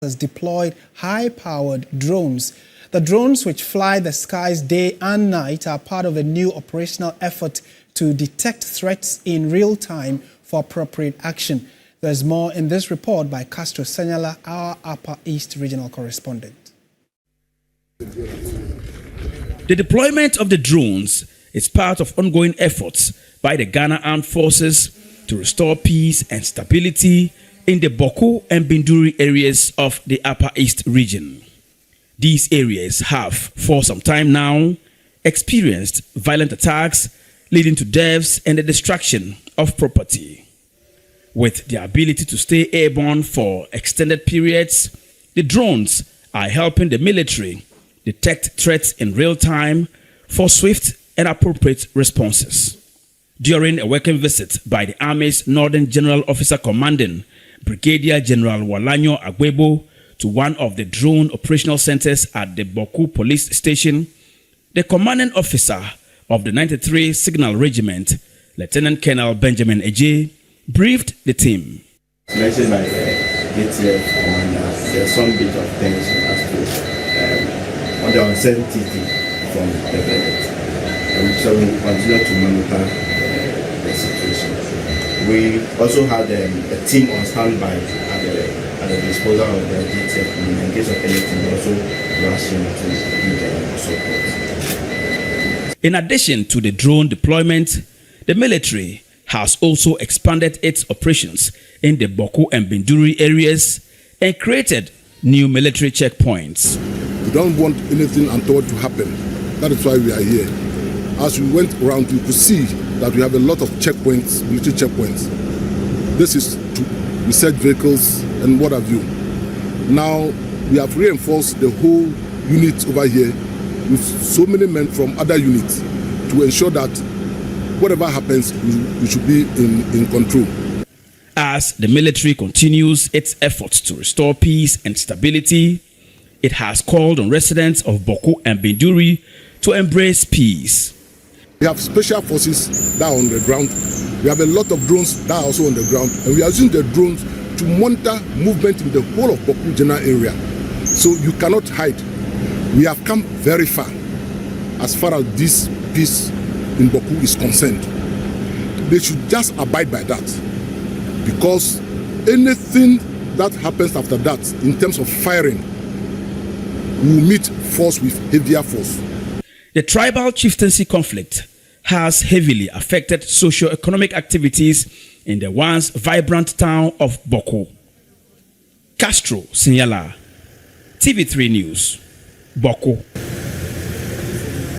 has deployed high-powered drones. The drones, which fly the skies day and night, are part of a new operational effort to detect threats in real time for appropriate action. There's more in this report by Castro Senyala, our Upper East regional correspondent. The deployment of the drones is part of ongoing efforts by the Ghana Armed Forces to restore peace and stability in the Bawku and Binduri areas of the Upper East region. These areas have, for some time now, experienced violent attacks leading to deaths and the destruction of property. With the ability to stay airborne for extended periods, the drones are helping the military detect threats in real time for swift and appropriate responses. During a working visit by the Army's Northern General Officer Commanding, Brigadier General Walanyo Agwebo, to one of the drone operational centers at the Bawku police station, the commanding officer of the 93 Signal Regiment, Lieutenant Colonel Benjamin Eje, briefed the team. Mentioned by the DTF commander, there's some bit of tension as to on the uncertainty from the verdict. So we continue to monitor the situation. We also had a team on standby at the disposal of the DTF in case of anything, also rushing to give them support. In addition to the drone deployment, the military has also expanded its operations in the Bawku and Binduri areas and created new military checkpoints. We don't want anything untoward to happen. That is why we are here. As we went around, you could see that we have a lot of checkpoints, military checkpoints. This is to research vehicles and what have you. Now, we have reinforced the whole unit over here with so many men from other units to ensure that whatever happens, we should be in control. As the military continues its efforts to restore peace and stability, it has called on residents of Bawku and Binduri to embrace peace. We have special forces that are on the ground. We have a lot of drones that are also on the ground. And we are using the drones to monitor movement in the whole of Bawku general area. So you cannot hide. We have come very far as this peace in Bawku is concerned. They should just abide by that. Because anything that happens after that, in terms of firing, we will meet force with heavier force. The tribal chieftaincy conflict has heavily affected socio-economic activities in the once vibrant town of Bawku. Castro Senyala, TV3 News, Bawku.